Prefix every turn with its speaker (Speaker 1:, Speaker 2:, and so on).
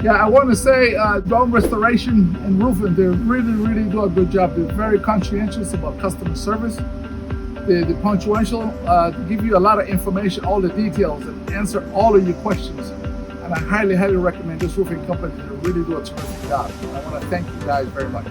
Speaker 1: Yeah, I want to say Dome Restoration and Roofing, they really do a good job. They're very conscientious about customer service. They're punctual, give you a lot of information, all the details, and answer all of your questions. And I highly recommend this roofing company. They really do a terrific job. I want to thank you guys very much.